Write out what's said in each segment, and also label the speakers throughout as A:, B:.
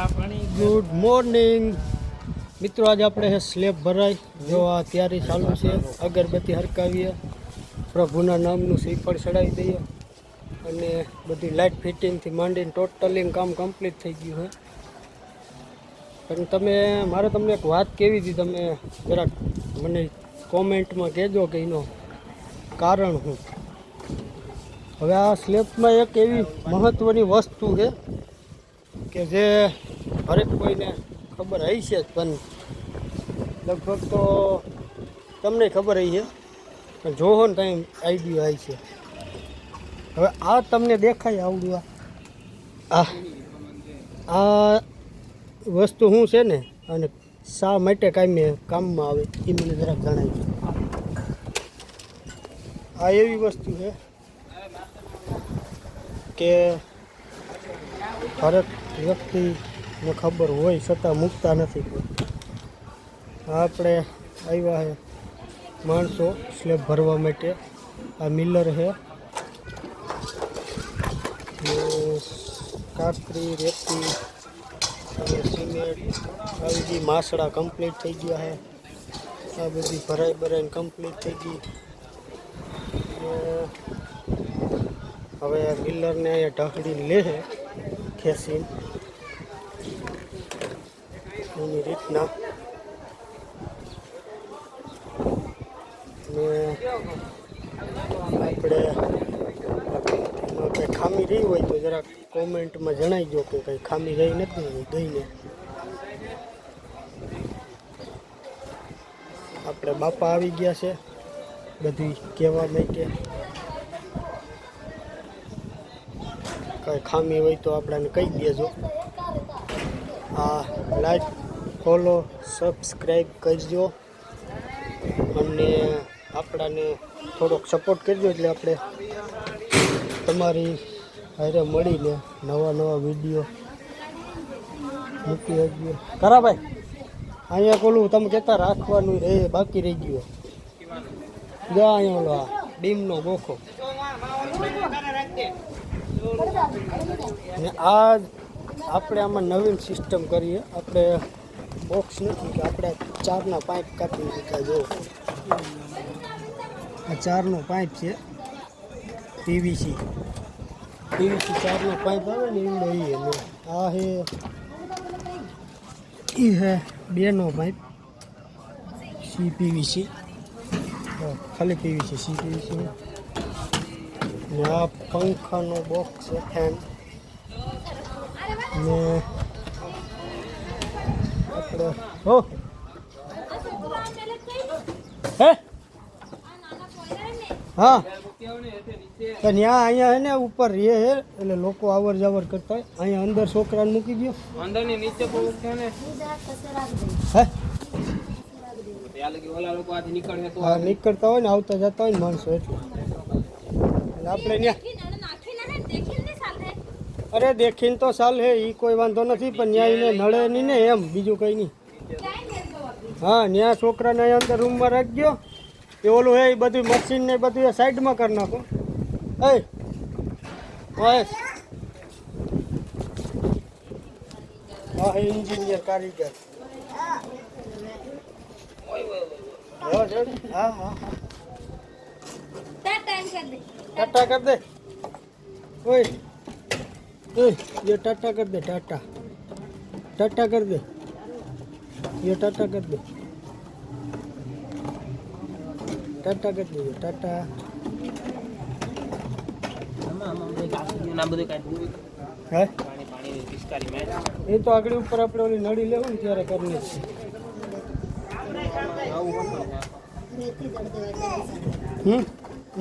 A: Good morning મિત્રો, આજે આપણે સ્લેબ ભરાય જો આ તૈયારી ચાલુ છે. અગરબત્તી હરકાવીએ, પ્રભુના નામનું શ્રીફળ ચડાવી દઈએ અને બધી લાઇટ ફિટિંગથી માંડીને ટોટલી કામ કમ્પ્લીટ થઈ ગયું છે. પણ મારે તમને એક વાત કહેવી હતી, તમે જરાક મને કોમેન્ટમાં કહેજો કે એનો કારણ શું. હવે આ સ્લેબમાં એક એવી મહત્ત્વની વસ્તુ છે કે જે હરેક કોઈને ખબર હશે જ, પણ લગભગ તો તમને ખબર હશે, પણ જોવો ને કંઈ આઈડિયા આવી છે. હવે આ તમને દેખાય આવડું આ વસ્તુ શું છે ને, અને શા માટે કાંઈ કામમાં આવે એ મને જરાક જણાવી. આ એવી વસ્તુ છે કે હરેક વ્યક્તિને ખબર હોય છતાં મૂકતા નથી. આપણે આવ્યા છે માણસો સ્લેબ ભરવા માટે. આ મિલર છે, કાકરી, રેતી અને સિમેન્ટ આવી બધી માસડા કમ્પ્લીટ થઈ ગયા છે. આ બધી ભરાઈને કમ્પ્લીટ થઈ ગઈ. હવે મિલરને અહીંયા ઢાંકડીને લે છે ખેંચીને એની રીતના. ને આપણે કંઈ ખામી રહી હોય તો જરાક કોમેન્ટમાં જણાવજો કે કંઈ ખામી રહી નથી ગઈને. આપણે બાપા આવી ગયા છે બધી કહેવા માટે. કંઈ ખામી હોય તો આપણને કહી દેજો. આ લાઈક, ફોલો, સબસ્ક્રાઈબ કરજો અને આપણાને થોડોક સપોર્ટ કરજો, એટલે આપણે તમારી હારે મળીને નવા વિડીયો મૂકી શકીએ. કરાભાઈ અહીંયા કોલું તમે કહેતા રાખવાનું રહે, બાકી રહી ગયું. જા અહીંયા ઓલો આ ડીમનો ગોખો. ને આ આપણે આમાં નવીન સિસ્ટમ કરીએ. આપણે બોક્સ નથી કે આપણે 4ના પાઇપ કાપી શકાય. જો આ 4નો પાઇપ છે, પીવીસી 4નો પાઇપ આવે ને એનો એ. આ હે એ હે 2નો પાઇપ CPVC, ખાલી પીવીસી CPVC. ને આ પંખાનો બોક્સ છે, ફેન. ને આપણે હો હે હા ત્યાં અહીંયા હે ને ઉપર રહે હે, એટલે લોકો આવર જાવર કરતા હોય. અહીંયા અંદર છોકરાને મૂકી દો, અંદર ની નીચે હે નીકળતા હોય ને આવતા જતા હોય ને માણસો, એટલે આપણે ત્યાં અરે દેખીને તો ચાલ હે, એ કોઈ વાંધો નથી, પણ ત્યાં એને નળે નહીં ને, એમ બીજું કંઈ નહીં. હા, ત્યાં છોકરાને અહીંયા અંદર રૂમમાં રાખજો. એ ઓલું હે એ બધું મશીન ને બધું એ સાઈડમાં કરી નાખો. બસ હા, એન્જિનિયર કારીગર. હા હા टाटा कर दे, ओए ये टाटा कर दे, टाटा कर दे, ये टाटा कर दे, टाटा कर दे, टाटा. એ તો આગળ ઉપર આપણે ઓલી નળી લેવું ને ત્યારે કરવી છે.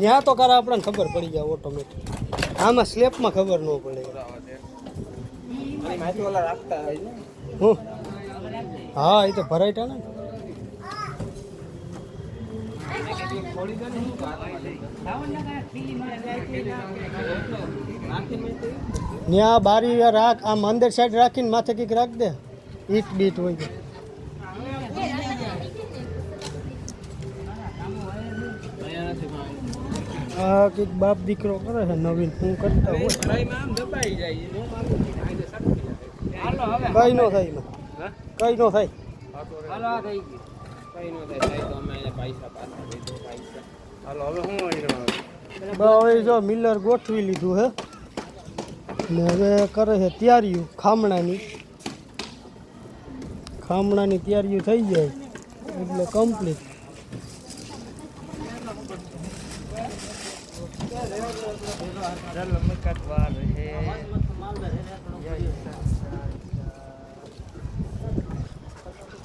A: ત્યાં તો કરા આપણને ખબર પડી જાય ઓટોમેટિક. આમાં સ્લેબમાં ખબર ન પડે. હા, એ તો ભરાઈટા ને. ત્યાં બારી રાખ, આમ અંદર સાઈડ રાખીને માથે કંઈક રાખ દે, ઈટ બીટ હોય તો. આ કંઈક બાપ દીકરો કરે છે નવીન, હું કરતા હોય. કઈ નો થાય એમાં. કઈ નો થાય. હવે જો મિલર ગોઠવી લીધું હે ને હવે કરે છે તૈયારીઓ ખામણાની તૈયારીઓ થઈ જાય એટલે કમ્પ્લીટ.